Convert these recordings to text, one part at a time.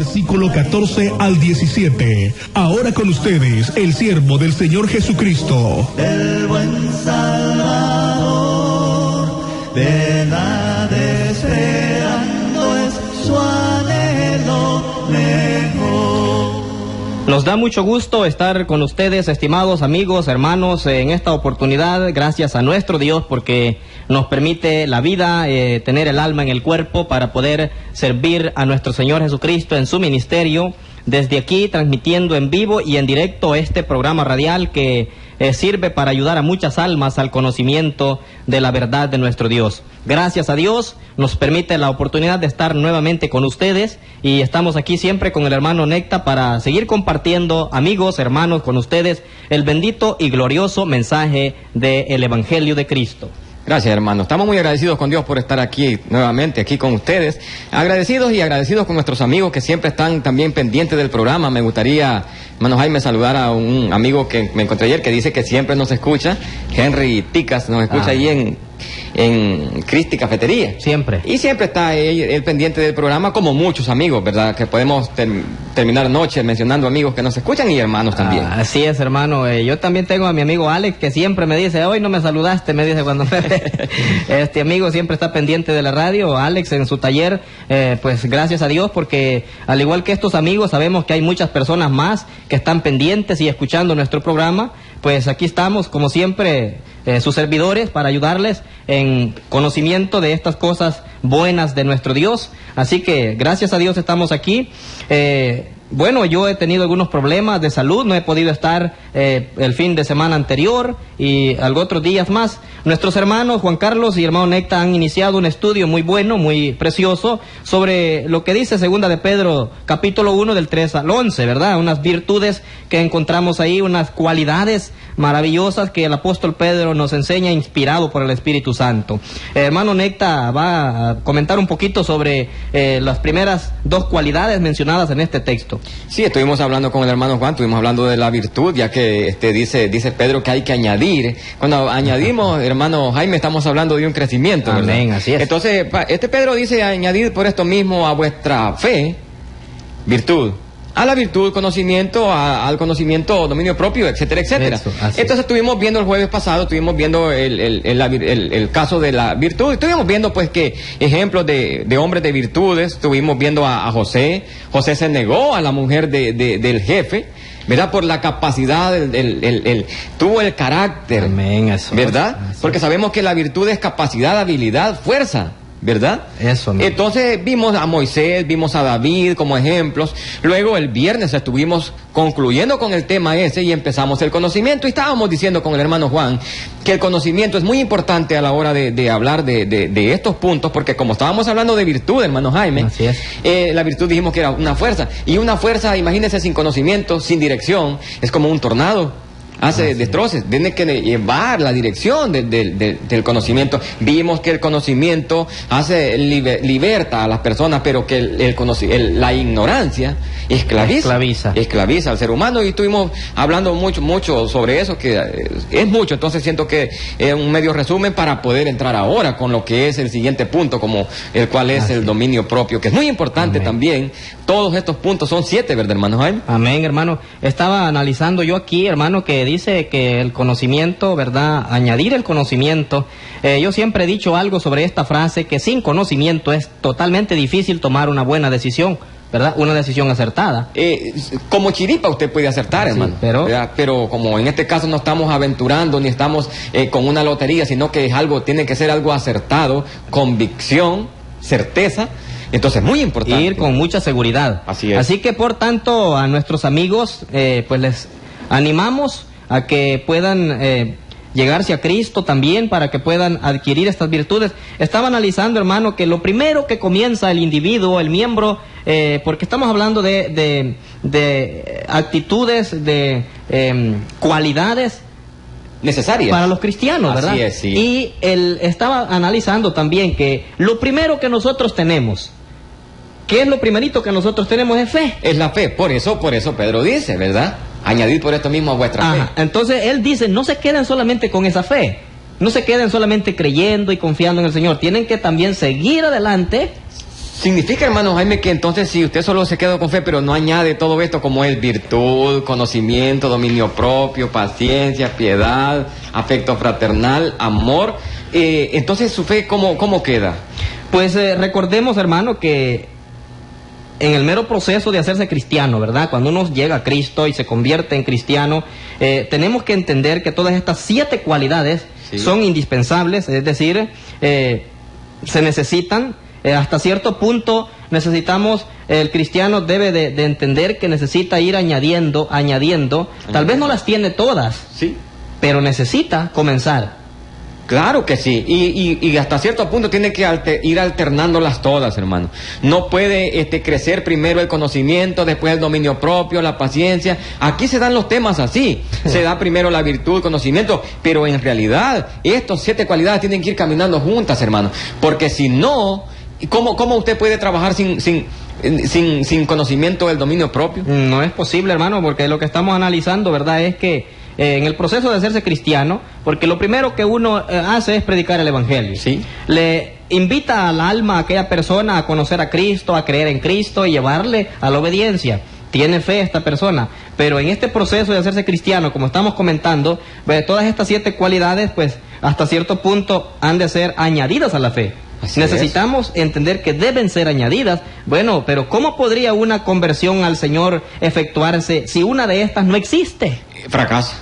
Versículo 14 al 17. Ahora con ustedes, el siervo del Señor Jesucristo. El buen Salvador, verdad esperando es su anhelo mejor. Nos da mucho gusto estar con ustedes, estimados amigos, hermanos, en esta oportunidad, gracias a nuestro Dios, porque nos permite la vida, tener el alma en el cuerpo para poder servir a nuestro Señor Jesucristo en su ministerio, desde aquí transmitiendo en vivo y en directo este programa radial que sirve para ayudar a muchas almas al conocimiento de la verdad de nuestro Dios. Gracias a Dios nos permite la oportunidad de estar nuevamente con ustedes y estamos aquí siempre con el hermano Necta para seguir compartiendo, amigos, hermanos, con ustedes el bendito y glorioso mensaje del Evangelio de Cristo. Gracias, hermano. Estamos muy agradecidos con Dios por estar aquí nuevamente, aquí con ustedes. Agradecidos con nuestros amigos que siempre están también pendientes del programa. Me gustaría, hermano Jaime, saludar a un amigo que me encontré ayer que dice que siempre nos escucha. Henry Ticas nos escucha ahí en Cristi Cafetería. Siempre. Y siempre está él pendiente del programa, como muchos amigos, ¿verdad? Que podemos terminar noche mencionando amigos que nos escuchan y hermanos también. Así es, hermano. Yo también tengo a mi amigo Alex, que siempre me dice, hoy no me saludaste, me dice cuando me ve. Este amigo siempre está pendiente de la radio. Alex en su taller, pues gracias a Dios, porque al igual que estos amigos, sabemos que hay muchas personas más que están pendientes y escuchando nuestro programa. Pues aquí estamos, como siempre, sus servidores, para ayudarles en conocimiento de estas cosas buenas de nuestro Dios. Así que gracias a Dios estamos aquí. Bueno, yo he tenido algunos problemas de salud, no he podido estar el fin de semana anterior y otros días más. Nuestros hermanos Juan Carlos y hermano Necta han iniciado un estudio muy bueno, muy precioso, sobre lo que dice segunda de Pedro, capítulo 1 del 3 al 11, ¿verdad? Unas virtudes que encontramos ahí, unas cualidades maravillosas que el apóstol Pedro nos enseña, inspirado por el Espíritu Santo. Hermano Necta va a comentar un poquito sobre las primeras dos cualidades mencionadas en este texto. Sí, estuvimos hablando con el hermano Juan, estuvimos hablando de la virtud, ya que dice Pedro que hay que añadir. Cuando añadimos, hermano Jaime, estamos hablando de un crecimiento, ¿verdad? Amén, así es. Entonces, Pedro dice añadir por esto mismo a vuestra fe, virtud. A la virtud, conocimiento, al conocimiento, dominio propio, etcétera, etcétera. Entonces estuvimos viendo el jueves pasado, estuvimos viendo el caso de la virtud, estuvimos viendo pues que ejemplos de hombres de virtudes, estuvimos viendo a José. José se negó a la mujer del jefe, ¿verdad? Por la capacidad, tuvo el carácter. Amén, eso. ¿Verdad? Porque sabemos que la virtud es capacidad, habilidad, fuerza. ¿Verdad? Eso, amigo. Entonces vimos a Moisés, vimos a David como ejemplos. Luego el viernes estuvimos concluyendo con el tema ese y empezamos el conocimiento. Y estábamos diciendo con el hermano Juan que el conocimiento es muy importante a la hora de hablar de estos puntos, porque como estábamos hablando de virtud, hermano Jaime, así es. La virtud dijimos que era una fuerza. Y una fuerza, imagínense, sin conocimiento, sin dirección, es como un tornado. Hace destroces, tiene que llevar la dirección del conocimiento. Vimos que el conocimiento liberta a las personas, pero que la ignorancia esclaviza al ser humano. Y estuvimos hablando mucho sobre eso, que es mucho. Entonces siento que es un medio resumen para poder entrar ahora con lo que es el siguiente punto, como el cual es el dominio propio, que es muy importante. Amén. También. Todos estos puntos son 7, ¿verdad, hermano Jaime? Amén, hermano. Estaba analizando yo aquí, hermano, que dice que el conocimiento, ¿verdad? Añadir el conocimiento. Yo siempre he dicho algo sobre esta frase, que sin conocimiento es totalmente difícil tomar una buena decisión, ¿verdad? Una decisión acertada. Como chiripa usted puede acertar, sí, hermano. Pero como en este caso no estamos aventurando ni estamos con una lotería, sino que es tiene que ser algo acertado, convicción, certeza. Entonces, muy importante. Ir con mucha seguridad. Así es. Así que, por tanto, a nuestros amigos, pues les animamos a que puedan llegarse a Cristo también, para que puedan adquirir estas virtudes. Estaba analizando, hermano, que lo primero que comienza el individuo, el miembro, porque estamos hablando de actitudes, de cualidades necesarias para los cristianos, ¿verdad? Así es, sí. Y él estaba analizando también que lo primero que nosotros tenemos, ¿qué es lo primerito que nosotros tenemos? Es fe. Es la fe, por eso Pedro dice, ¿verdad? Añadir por esto mismo a vuestra fe. Entonces él dice, no se queden solamente con esa fe, no se queden solamente creyendo y confiando en el Señor, tienen que también seguir adelante Significa, hermano Jaime, que entonces si usted solo se queda con fe, pero no añade todo esto como es virtud, conocimiento, dominio propio, paciencia, piedad, afecto fraternal, amor, entonces su fe, ¿cómo queda? Pues recordemos, hermano, que en el mero proceso de hacerse cristiano, ¿verdad? Cuando uno llega a Cristo y se convierte en cristiano, tenemos que entender que todas estas 7 cualidades son indispensables, es decir, se necesitan. Hasta cierto punto necesitamos, el cristiano debe de entender que necesita ir añadiendo, tal vez no las tiene todas, Sí. pero necesita comenzar. Claro que sí, y hasta cierto punto tiene que ir alternándolas todas, hermano. No puede crecer primero el conocimiento, después el dominio propio, la paciencia. Aquí se dan los temas así. Se da primero la virtud, el conocimiento, pero en realidad estos 7 cualidades tienen que ir caminando juntas, hermano. Porque si no, ¿cómo usted puede trabajar sin conocimiento del dominio propio? No es posible, hermano, porque lo que estamos analizando, ¿verdad?, es que en el proceso de hacerse cristiano, porque lo primero que uno hace es predicar el evangelio. Sí. Le invita al alma a aquella persona a conocer a Cristo, a creer en Cristo y llevarle a la obediencia. Tiene fe esta persona, pero en este proceso de hacerse cristiano, como estamos comentando, pues, todas estas 7 cualidades, pues hasta cierto punto han de ser añadidas a la fe. Así Necesitamos entender que deben ser añadidas. Bueno, pero ¿cómo podría una conversión al Señor efectuarse si una de estas no existe? Fracasa.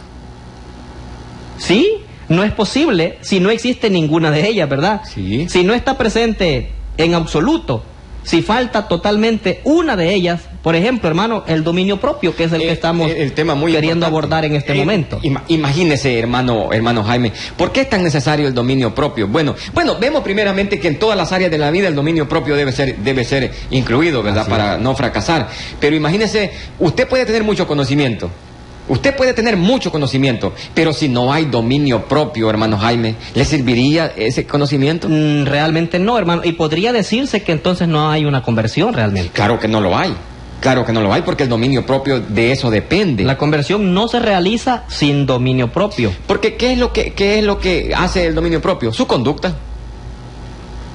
Sí, no es posible si no existe ninguna de ellas, ¿verdad? Sí. Si no está presente en absoluto, si falta totalmente una de ellas, por ejemplo, hermano, el dominio propio, que es el que estamos el tema muy queriendo importante abordar en este momento. Imagínese, hermano Jaime, ¿por qué es tan necesario el dominio propio? Bueno, vemos primeramente que en todas las áreas de la vida el dominio propio debe ser incluido, ¿verdad? Así Para no fracasar. Pero imagínese, usted puede tener mucho conocimiento. Usted puede tener mucho conocimiento, pero si no hay dominio propio, hermano Jaime, ¿le serviría ese conocimiento? Realmente no, hermano. Y podría decirse que entonces no hay una conversión realmente. Claro que no lo hay. Claro que no lo hay, porque el dominio propio de eso depende. La conversión no se realiza sin dominio propio. Porque ¿qué es lo que hace el dominio propio? Su conducta.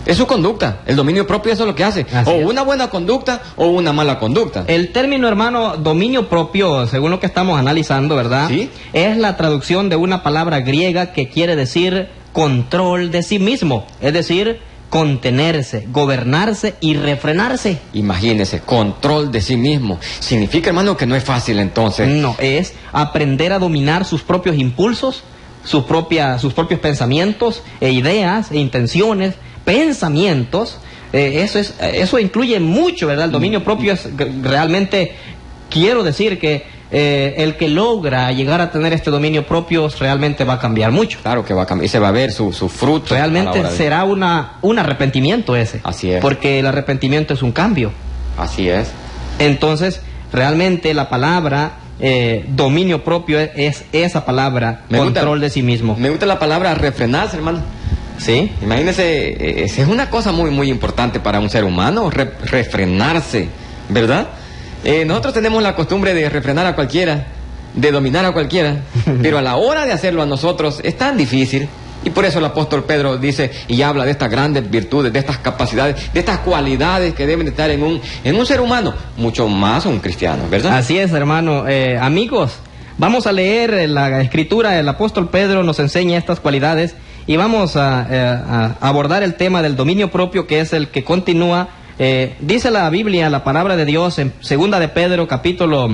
Es su conducta. El dominio propio, eso es lo que hace. Así o es. una buena conducta o una mala conducta. El término, hermano, dominio propio, según lo que estamos analizando, ¿verdad? Sí. Es la traducción de una palabra griega que quiere decir control de sí mismo. Es decir, contenerse, gobernarse y refrenarse. Imagínese, control de sí mismo. Significa, hermano, que no es fácil entonces. No, es aprender a dominar sus propios impulsos, sus propios pensamientos e ideas e intenciones, pensamientos. Eso incluye mucho, ¿verdad? El dominio propio es realmente, quiero decir que el que logra llegar a tener este dominio propio realmente va a cambiar mucho. Claro que va a cambiar, y se va a ver su fruto. Realmente será un arrepentimiento ese. Así es. Porque el arrepentimiento es un cambio. Así es. Entonces, realmente la palabra dominio propio es esa palabra, control de sí mismo. Me gusta la palabra refrenarse, hermano. ¿Sí? Imagínese, es una cosa muy, muy importante para un ser humano, refrenarse, ¿verdad? Nosotros tenemos la costumbre de refrenar a cualquiera, de dominar a cualquiera, pero a la hora de hacerlo a nosotros es tan difícil. Y por eso el apóstol Pedro dice y habla de estas grandes virtudes, de estas capacidades, de estas cualidades que deben de estar en un ser humano, mucho más un cristiano, ¿verdad? Así es, hermano. Amigos, vamos a leer la escritura. El apóstol Pedro nos enseña estas cualidades y vamos a abordar el tema del dominio propio, que es el que continúa. Dice la Biblia, la palabra de Dios, en 2 de Pedro, capítulo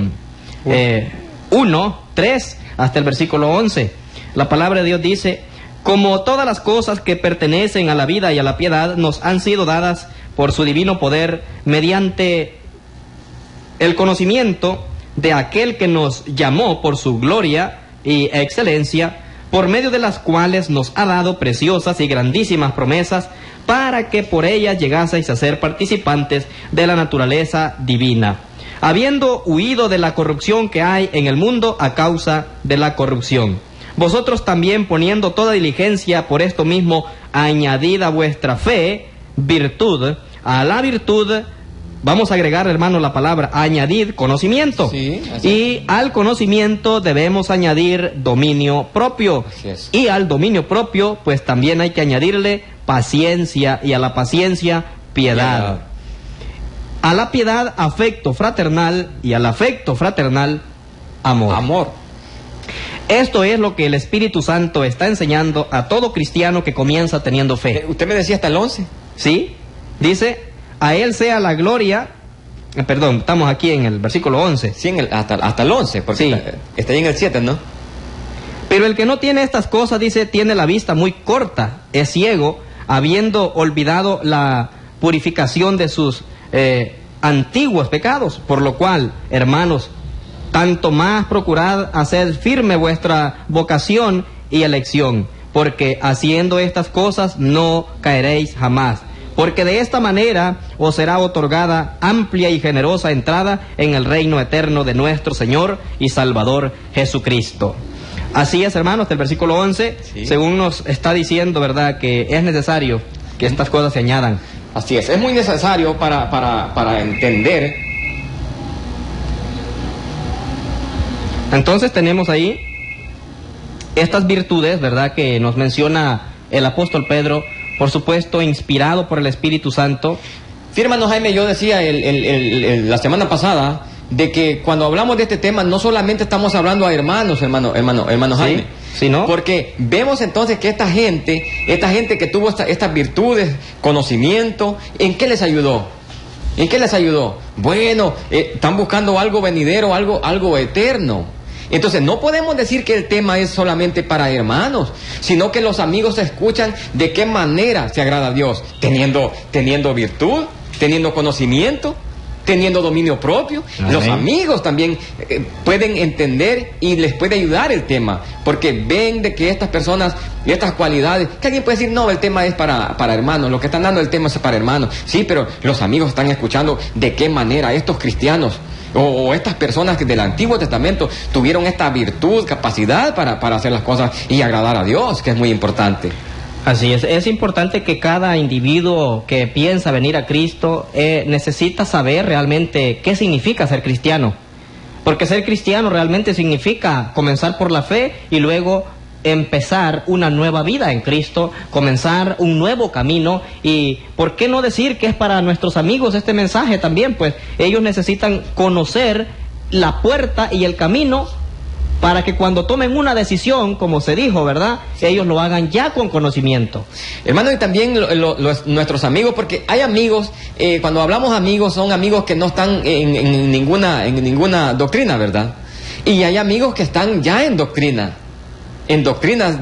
1, 3, hasta el versículo 11. La palabra de Dios dice: como todas las cosas que pertenecen a la vida y a la piedad nos han sido dadas por su divino poder, mediante el conocimiento de aquel que nos llamó por su gloria y excelencia, por medio de las cuales nos ha dado preciosas y grandísimas promesas, para que por ellas llegaseis a ser participantes de la naturaleza divina, habiendo huido de la corrupción que hay en el mundo a causa de la corrupción. Vosotros también, poniendo toda diligencia por esto mismo, añadid a vuestra fe virtud, a la virtud vamos a agregar, hermano, la palabra añadir conocimiento. Sí, así y al conocimiento debemos añadir dominio propio. Así es. Y al dominio propio, pues también hay que añadirle paciencia, y a la paciencia piedad. A la piedad, afecto fraternal, y al afecto fraternal, amor. Amor. Esto es lo que el Espíritu Santo está enseñando a todo cristiano que comienza teniendo fe. Usted me decía hasta el 11. ¿Sí? Dice, a Él sea la gloria... perdón, estamos aquí en el versículo 11. Sí, hasta el 11, porque Sí. está ahí en el 7, ¿no? Pero el que no tiene estas cosas, dice, tiene la vista muy corta, es ciego, habiendo olvidado la purificación de sus antiguos pecados. Por lo cual, hermanos, tanto más procurad hacer firme vuestra vocación y elección, porque haciendo estas cosas no caeréis jamás. Porque de esta manera os será otorgada amplia y generosa entrada en el reino eterno de nuestro Señor y Salvador Jesucristo. Así es, hermanos, del versículo 11, Sí. según nos está diciendo, ¿verdad?, que es necesario que estas cosas se añadan. Así es muy necesario para entender. Entonces tenemos ahí estas virtudes, ¿verdad?, que nos menciona el apóstol Pedro, por supuesto, inspirado por el Espíritu Santo. Sí, hermano Jaime, yo decía la semana pasada de que cuando hablamos de este tema no solamente estamos hablando a hermanos, hermano Jaime. Sí, ¿no? Porque vemos entonces que esta gente que tuvo estas virtudes, conocimiento, ¿en qué les ayudó? ¿En qué les ayudó? Bueno, están buscando algo venidero, algo eterno. Entonces no podemos decir que el tema es solamente para hermanos, sino que los amigos escuchan de qué manera se agrada a Dios, teniendo virtud, teniendo conocimiento, teniendo dominio propio. Amén. Los amigos también pueden entender y les puede ayudar el tema, porque ven de que estas personas y estas cualidades, que alguien puede decir, no, el tema es para hermanos, lo que están dando el tema es para hermanos. Sí, pero los amigos están escuchando de qué manera estos cristianos o estas personas que del Antiguo Testamento tuvieron esta virtud, capacidad para hacer las cosas y agradar a Dios, que es muy importante. Así es importante que cada individuo que piensa venir a Cristo necesita saber realmente qué significa ser cristiano. Porque ser cristiano realmente significa comenzar por la fe y luego empezar una nueva vida en Cristo, comenzar un nuevo camino. Y ¿por qué no decir que es para nuestros amigos este mensaje también? Pues ellos necesitan conocer la puerta y el camino para que cuando tomen una decisión, como se dijo, ¿verdad?, ellos lo hagan ya con conocimiento. Hermano, y también nuestros amigos, porque hay amigos, cuando hablamos amigos, son amigos que no están en ninguna doctrina, ¿verdad? Y hay amigos que están ya en doctrinas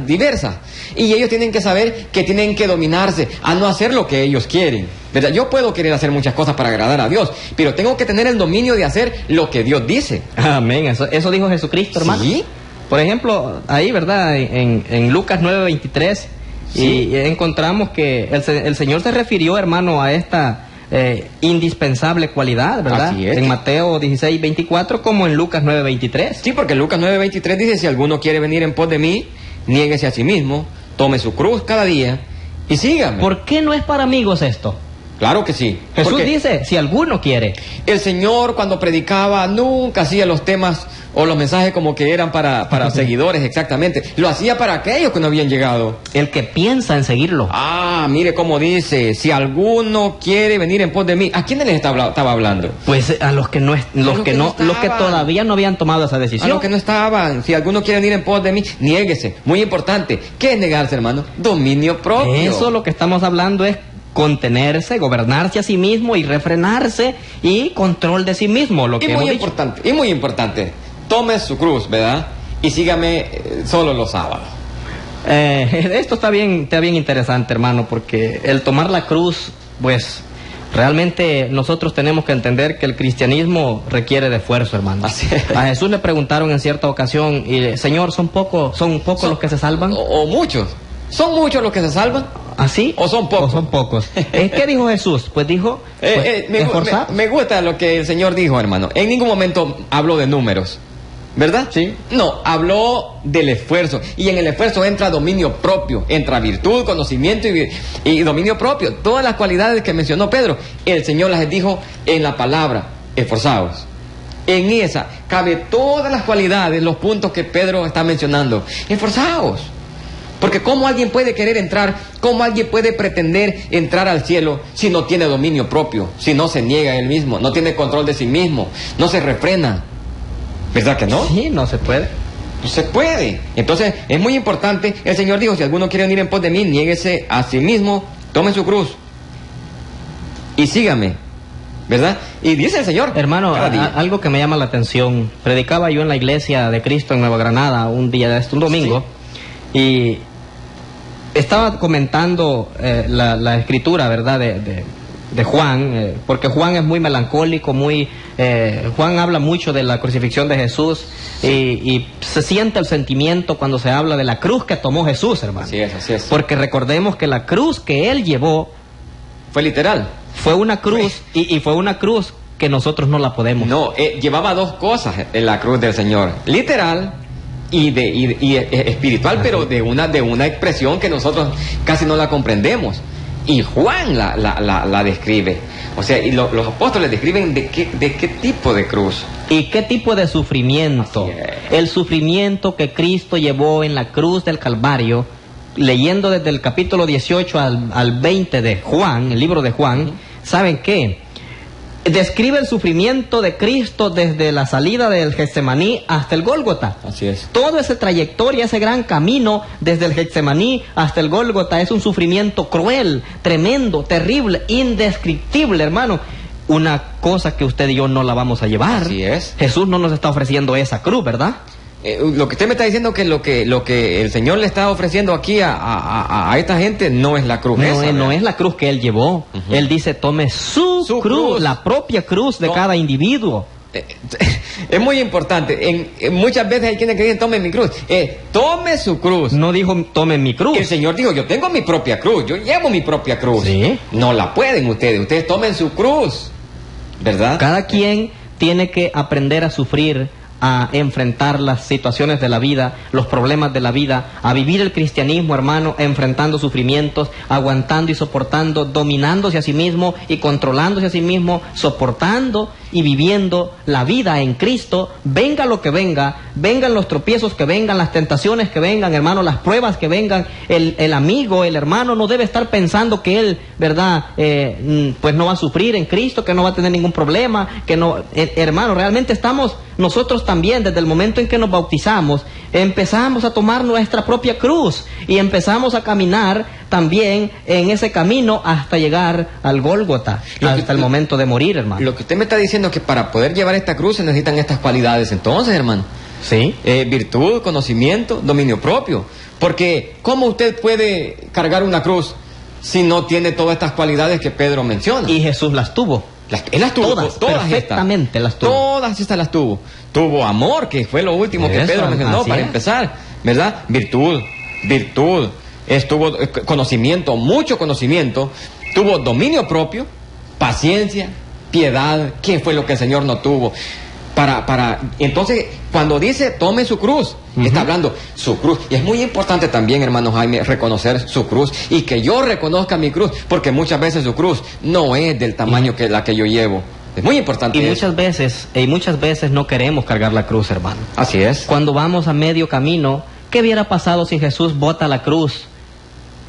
diversas. Y ellos tienen que saber que tienen que dominarse a no hacer lo que ellos quieren, ¿verdad? Yo puedo querer hacer muchas cosas para agradar a Dios, pero tengo que tener el dominio de hacer lo que Dios dice. Amén, eso dijo Jesucristo, hermano. ¿Sí? Por ejemplo, ahí, ¿verdad?, en Lucas 9:23, Sí. y encontramos que el Señor se refirió, hermano, a esta indispensable cualidad, ¿verdad? Así es. En Mateo 16:24 como en Lucas 9:23. Sí, porque Lucas 9:23 dice, si alguno quiere venir en pos de mí, niéguese a sí mismo, tome su cruz cada día y sígame. ¿Por qué no es para amigos esto? Claro que sí. Jesús Porque dice, si alguno quiere. el Señor cuando predicaba nunca hacía los temas o los mensajes como que eran para seguidores exactamente. Lo hacía para aquellos que no habían llegado. El que piensa en seguirlo. Ah, mire cómo dice, si alguno quiere venir en pos de mí, ¿a quiénes les estaba hablando? Pues a los que los que estaban. todavía no habían tomado esa A decisión. los que no estaban, si alguno quiere venir en pos de mí, niéguese. Muy importante. ¿Qué es negarse, hermano? Dominio propio. Eso lo que estamos hablando es contenerse, gobernarse a sí mismo y refrenarse y control de sí mismo, lo que hemos dicho. Y muy importante, tome su cruz, ¿verdad? Y sígame solo los sábados. Esto está bien interesante, hermano, porque el tomar la cruz, pues realmente nosotros tenemos que entender que el cristianismo requiere de esfuerzo, hermano. Así es. A Jesús le preguntaron en cierta ocasión, Señor, ¿son pocos los que se salvan? O muchos. ¿Son muchos los que se salvan? ¿Así? ¿O son pocos? ¿O son pocos? ¿Qué dijo Jesús? Pues dijo, esforzados. Me gusta lo que el Señor dijo, hermano. En ningún momento habló de números, ¿verdad? Sí. No, habló del esfuerzo. Y en el esfuerzo entra dominio propio, entra virtud, conocimiento y dominio propio. Todas las cualidades que mencionó Pedro, el Señor las dijo en la palabra, esforzados. En esa cabe todas las cualidades, los puntos que Pedro está mencionando. Esforzados. Porque ¿cómo alguien puede querer entrar, cómo alguien puede pretender entrar al cielo si no tiene dominio propio, si no se niega a él mismo, no tiene control de sí mismo, no se refrena? ¿Verdad que no? Sí, no se puede. No se puede. Entonces es muy importante. El Señor dijo, si alguno quiere venir en pos de mí, niéguese a sí mismo, tome su cruz y sígame, ¿verdad? Y dice el Señor, Hermano, cada día. algo que me llama la atención. Predicaba yo en la iglesia de Cristo en Nueva Granada un domingo, y estaba comentando la escritura, ¿verdad? De Juan, porque Juan es muy melancólico, Juan habla mucho de la crucifixión de Jesús, y se siente el sentimiento cuando se habla de la cruz que tomó Jesús, hermano. Así es. Porque recordemos que la cruz que él llevó Fue literal. fue una cruz, y fue una cruz que nosotros no la podemos. No, llevaba dos cosas en la cruz del Señor, literal y espiritual, pero de una expresión que nosotros casi no la comprendemos. Y Juan la describe. O sea, y los apóstoles describen de qué tipo de cruz. ¿Y qué tipo de sufrimiento? Así es. El sufrimiento que Cristo llevó en la cruz del Calvario, leyendo desde el capítulo 18 al 20 de Juan, el libro de Juan, ¿saben qué? Describe el sufrimiento de Cristo desde la salida del Getsemaní hasta el Gólgota. Así es. Toda esa trayectoria, ese gran camino desde el Getsemaní hasta el Gólgota es un sufrimiento cruel, tremendo, terrible, indescriptible, hermano. Una cosa que usted y yo no la vamos a llevar. Así es. Jesús no nos está ofreciendo esa cruz, ¿verdad? Lo que usted me está diciendo que lo que el Señor le está ofreciendo aquí a esta gente no es la cruz. No es la cruz que Él llevó. Ujú. Él dice, tome su cruz, la propia cruz de cada individuo. Es muy importante. Muchas veces hay quienes que dicen, tome mi cruz. Tome su cruz. No dijo, tome mi cruz. El Señor dijo, yo tengo mi propia cruz, yo llevo mi propia cruz. Sí. No la pueden ustedes tomen su cruz, ¿verdad? Cada quien tiene que aprender a sufrir, a enfrentar las situaciones de la vida, los problemas de la vida, a vivir el cristianismo, hermano, enfrentando sufrimientos, aguantando y soportando, dominándose a sí mismo y controlándose a sí mismo, soportando y viviendo la vida en Cristo, venga lo que venga, vengan los tropiezos que vengan, las tentaciones que vengan, hermano, las pruebas que vengan. El amigo, el hermano no debe estar pensando que él, ¿verdad? Pues no va a sufrir en Cristo, que no va a tener ningún problema, que no, hermano, realmente estamos nosotros también, desde el momento en que nos bautizamos, empezamos a tomar nuestra propia cruz y empezamos a caminar también en ese camino hasta llegar al Gólgota, hasta el momento de morir, hermano. Lo que usted me está diciendo es que para poder llevar esta cruz se necesitan estas cualidades, entonces, hermano. Sí. Virtud, conocimiento, dominio propio. Porque, ¿cómo usted puede cargar una cruz si no tiene todas estas cualidades que Pedro menciona? Y Jesús las tuvo. Él las tuvo, Todas, todas perfectamente estas. las tuvo. Todas estas las tuvo. Tuvo amor, que fue lo último que Eso, Pedro mencionó así para es. empezar, ¿verdad? Virtud. Estuvo conocimiento, mucho conocimiento. Tuvo dominio propio, paciencia, piedad. ¿Qué fue lo que el Señor no tuvo? Entonces, cuando dice tome su cruz, está hablando su cruz. Y es muy importante también, hermano Jaime, reconocer su cruz y que yo reconozca mi cruz, porque muchas veces su cruz no es del tamaño que la que yo llevo. Es muy importante Y eso. muchas veces no queremos cargar la cruz, hermano. Así es. Cuando vamos a medio camino, ¿qué hubiera pasado si Jesús bota la cruz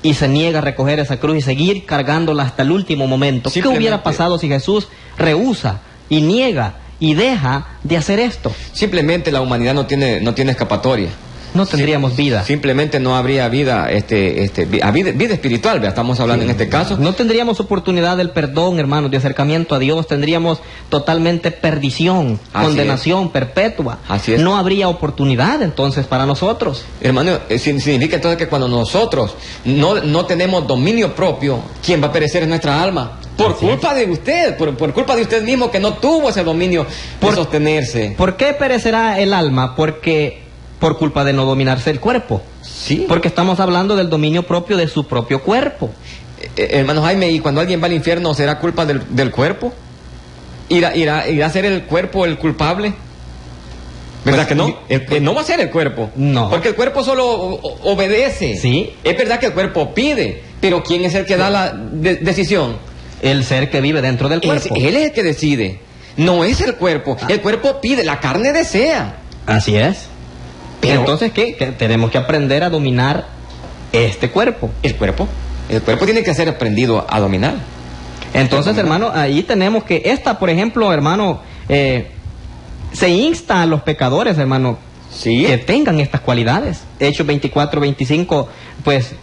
y se niega a recoger esa cruz y seguir cargándola hasta el último momento? ¿Qué Simplemente- hubiera pasado si Jesús rehúsa y niega y deja de hacer esto? Simplemente la humanidad no tiene escapatoria. No tendríamos vida. Simplemente no habría vida, vida espiritual, ¿verdad? Estamos hablando en este caso. No tendríamos oportunidad del perdón, hermanos, de acercamiento a Dios. Tendríamos totalmente perdición, Así condenación perpetua. Así es. No habría oportunidad entonces para nosotros. Hermano, significa entonces que cuando nosotros no tenemos dominio propio, ¿quién va a perecer en nuestra alma? Por Así culpa de usted, por culpa de usted mismo que no tuvo ese dominio por sostenerse. ¿Por qué perecerá el alma? Porque por culpa de no dominarse el cuerpo. Sí. Porque estamos hablando del dominio propio de su propio cuerpo. Hermano Jaime, ¿y cuando alguien va al infierno será culpa del cuerpo? ¿Irá a ser el cuerpo el culpable? ¿Verdad que no? No va a ser el cuerpo. No. Porque el cuerpo solo obedece. Sí. Es verdad que el cuerpo pide, pero ¿quién es el que da la decisión? El ser que vive dentro del cuerpo. Él es el que decide. No es el cuerpo. El cuerpo pide, la carne desea. Así es. Pero- Entonces, ¿qué? Que tenemos que aprender a dominar este cuerpo. El cuerpo tiene que ser aprendido a dominar. Entonces, hermano, ahí tenemos que por ejemplo, hermano, se insta a los pecadores, hermano, Sí. que tengan estas cualidades. Hechos 24-25, pues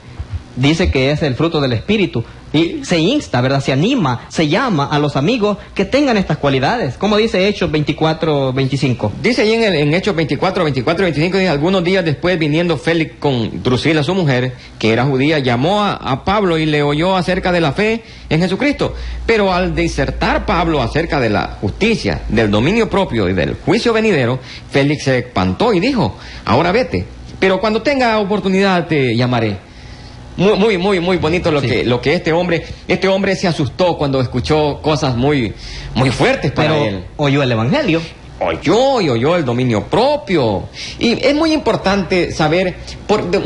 dice que es el fruto del Espíritu. Y se insta, ¿verdad? Se anima, se llama a los amigos que tengan estas cualidades. ¿Cómo dice Hechos 24-25? Dice ahí en Hechos 24 y 25, dice, algunos días después, viniendo Félix con Drusila, su mujer, que era judía, llamó a Pablo y le oyó acerca de la fe en Jesucristo. Pero al disertar Pablo acerca de la justicia, del dominio propio y del juicio venidero, Félix se espantó y dijo, ahora vete, pero cuando tenga oportunidad te llamaré. Muy bonito lo que este hombre se asustó cuando escuchó cosas muy fuertes para él. Oyó el Evangelio. Oyó el dominio propio. Y es muy importante saber,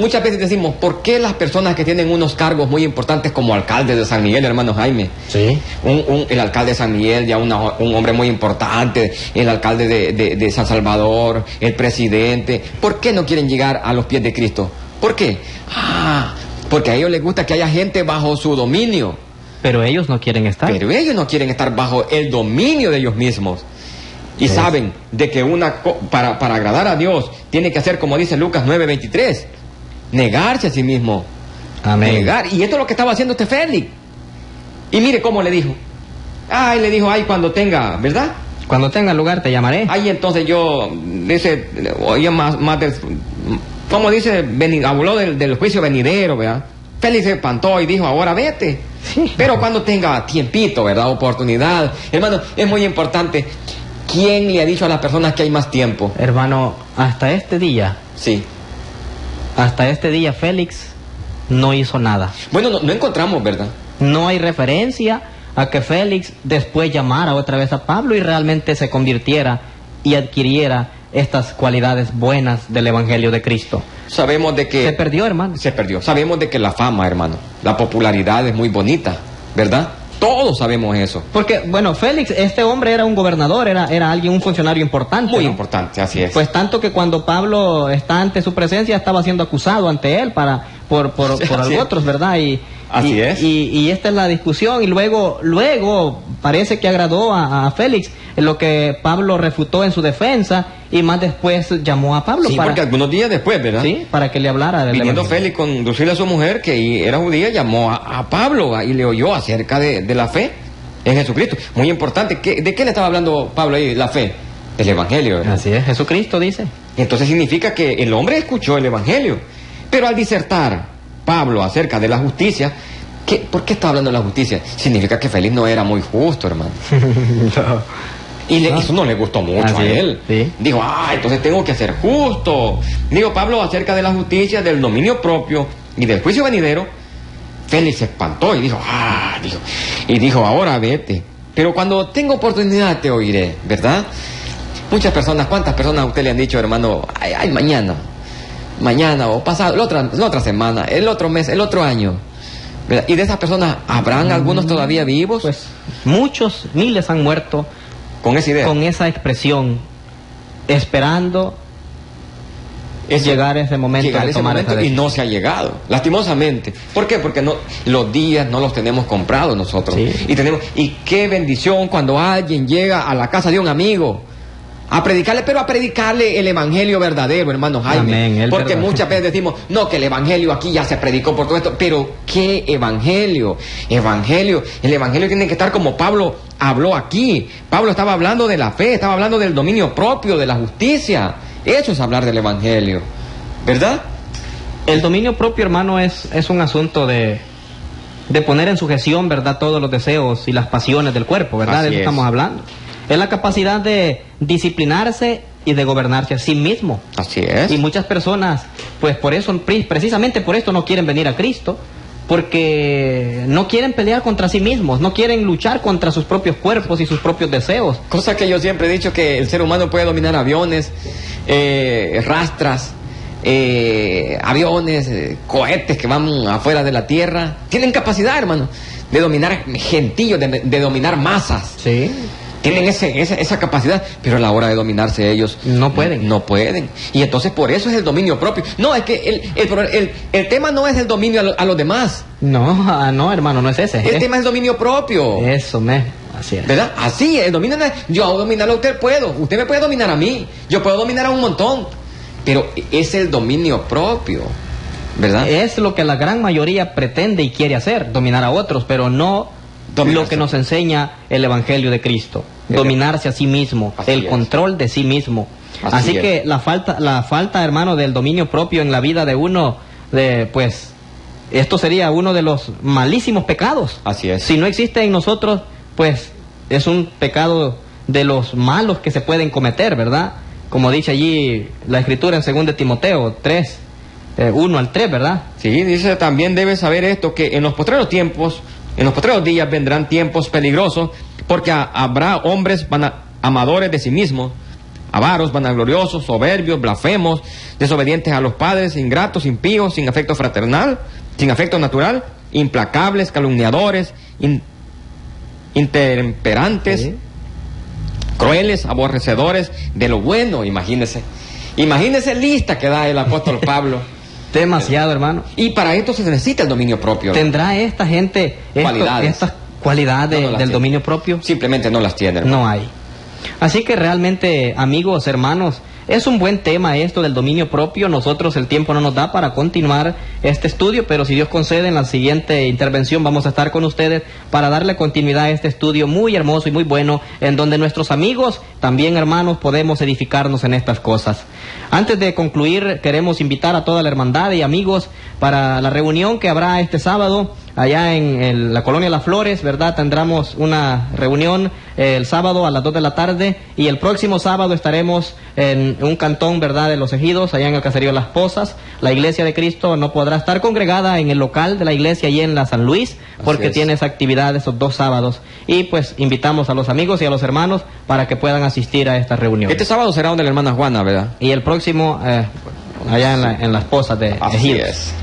muchas veces decimos, ¿por qué las personas que tienen unos cargos muy importantes como alcalde de San Miguel, hermano Jaime? Sí. El alcalde de San Miguel, ya un hombre muy importante, el alcalde de San Salvador, el presidente, ¿por qué no quieren llegar a los pies de Cristo? ¿Por qué? Porque a ellos les gusta que haya gente bajo su dominio. Pero ellos no quieren estar. Pero ellos no quieren estar bajo el dominio de ellos mismos. Y saben de que para agradar a Dios tiene que hacer como dice Lucas 9:23. Negarse a sí mismo. Amén. Y esto es lo que estaba haciendo este Félix. Y mire cómo le dijo. Le dijo, cuando tenga, ¿verdad? Cuando tenga lugar te llamaré. Entonces oye más del... Como dice, habló del juicio venidero, ¿verdad? Félix se espantó y dijo, ahora vete. Sí. Pero cuando tenga tiempito, ¿verdad? Oportunidad. Hermano, es muy importante. ¿Quién le ha dicho a las personas que hay más tiempo? Hermano, hasta este día Félix no hizo nada. Bueno, no encontramos, ¿verdad? No hay referencia a que Félix después llamara otra vez a Pablo y realmente se convirtiera y adquiriera estas cualidades buenas del Evangelio de Cristo. Sabemos de que... Se perdió, hermano. Se perdió. Sabemos de que la fama, hermano, la popularidad es muy bonita, ¿verdad? Todos sabemos eso. Porque, bueno, Félix, este hombre era un gobernador, era un funcionario importante. Muy ¿no? importante, así es. Pues tanto que cuando Pablo está ante su presencia estaba siendo acusado ante él por otros, ¿verdad? Así es. Y esta es la discusión. Y luego parece que agradó a Félix lo que Pablo refutó en su defensa y más después llamó a Pablo. Sí, porque algunos días después, ¿verdad? Sí, para que le hablara del Viniendo Evangelio. Félix con Drusila, su mujer, que era judía, llamó a Pablo y le oyó acerca de la fe en Jesucristo. Muy importante. ¿De qué le estaba hablando Pablo ahí? La fe. Del Evangelio, ¿verdad? Así es, Jesucristo dice. Entonces significa que el hombre escuchó el Evangelio. Pero al disertar Pablo acerca de la justicia, ¿por qué está hablando de la justicia? Significa que Félix no era muy justo, hermano. Y eso no le gustó mucho a él. Sí. Dijo, entonces tengo que ser justo. Digo, Pablo acerca de la justicia, del dominio propio y del juicio venidero. Félix se espantó y dijo, ahora vete. Pero cuando tengo oportunidad te oiré, ¿verdad? ¿Cuántas personas a usted le han dicho, hermano, mañana o pasado, la otra semana, el otro mes, el otro año? ¿Verdad? Y de esas personas, ¿habrán algunos todavía vivos? Pues muchos, miles han muerto con esa idea. Con esa expresión, esperando llegar ese momento de tomar esa decisión. Y no se ha llegado, lastimosamente. ¿Por qué? Porque los días no los tenemos comprados nosotros. Sí. Y qué bendición cuando alguien llega a la casa de un amigo a predicarle, pero a predicarle el evangelio verdadero, hermano Jaime. Amén, porque verdadero. muchas veces decimos, no, que el evangelio aquí ya se predicó por todo esto, pero ¿qué evangelio? El evangelio tiene que estar como Pablo habló aquí. Pablo estaba hablando de la fe, estaba hablando del dominio propio, de la justicia. Eso es hablar del evangelio, ¿verdad? El dominio propio, hermano, es un asunto de poner en sujeción, ¿verdad?, todos los deseos y las pasiones del cuerpo, ¿verdad? Así De eso es. estamos hablando. Es la capacidad de disciplinarse y de gobernarse a sí mismo. Así es. Y muchas personas, pues precisamente por esto no quieren venir a Cristo, porque no quieren pelear contra sí mismos, no quieren luchar contra sus propios cuerpos y sus propios deseos. Cosa que yo siempre he dicho, que el ser humano puede dominar aviones, rastras, aviones, cohetes que van afuera de la tierra. Tienen capacidad, hermano, de dominar gentíos, de dominar masas. Sí. Tienen esa capacidad, pero a la hora de dominarse ellos No pueden. No pueden. Y entonces por eso es el dominio propio. No, es que el tema no es el dominio a los demás. No, no, hermano, no es ese. El tema es el dominio propio. Así es. ¿Verdad? Así es, el dominio no es, yo hago dominarlo a usted, usted me puede dominar a mí, yo puedo dominar a un montón, pero es el dominio propio, ¿verdad? Es lo que la gran mayoría pretende y quiere hacer, dominar a otros, pero no lo que nos enseña el Evangelio de Cristo, dominarse a sí mismo, el control de sí mismo. Así que la falta, hermano, del dominio propio en la vida de uno, pues, esto sería uno de los malísimos pecados. Así es. Si no existe en nosotros, pues, es un pecado de los malos que se pueden cometer, ¿verdad? Como dice allí la Escritura en 2 Timoteo 3, 1 al 3, ¿verdad? Sí, dice, también debes saber esto, que en los postreros tiempos, en los postreros días vendrán tiempos peligrosos, porque habrá hombres amadores de sí mismos, avaros, vanagloriosos, soberbios, blasfemos, desobedientes a los padres, ingratos, impíos, sin afecto fraternal, sin afecto natural, implacables, calumniadores, intemperantes, Sí. crueles, aborrecedores de lo bueno. Imagínese lista que da el apóstol Pablo. Demasiado, hermano. Y para esto se necesita el dominio propio. ¿Tendrá esta gente estas cualidades No las del tiene. dominio propio? Simplemente no las tiene, hermano. No hay. Así que realmente, amigos, hermanos, es un buen tema esto del dominio propio. Nosotros el tiempo no nos da para continuar este estudio, pero si Dios concede, en la siguiente intervención vamos a estar con ustedes para darle continuidad a este estudio muy hermoso y muy bueno, en donde nuestros amigos, también hermanos, podemos edificarnos en estas cosas. Antes de concluir, queremos invitar a toda la hermandad y amigos para la reunión que habrá este sábado allá en la colonia Las Flores, ¿verdad? Tendremos una reunión el sábado a las 2 de la tarde y el próximo sábado estaremos en un cantón, ¿verdad?, de Los Ejidos, allá en el caserío Las Pozas. La Iglesia de Cristo no podrá estar congregada en el local de la iglesia allí en la San Luis, porque tiene esa actividad esos 2 sábados. Y pues invitamos a los amigos y a los hermanos para que puedan asistir a esta reunión. Este sábado será donde la hermana Juana, ¿verdad? Y el próximo allá en Las Pozas de Así Ejidos. es.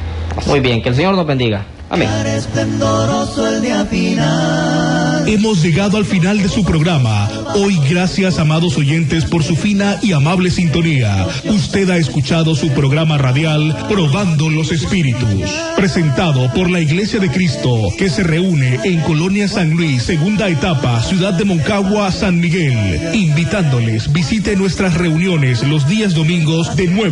Muy bien, que el Señor nos bendiga. Amén. Esplendoroso el día final. Hemos llegado al final de su programa. Hoy, gracias, amados oyentes, por su fina y amable sintonía. Usted ha escuchado su programa radial Probando los Espíritus, presentado por la Iglesia de Cristo, que se reúne en Colonia San Luis, segunda etapa, Ciudad de Moncagua, San Miguel. Invitándoles, visite nuestras reuniones los días domingos de 9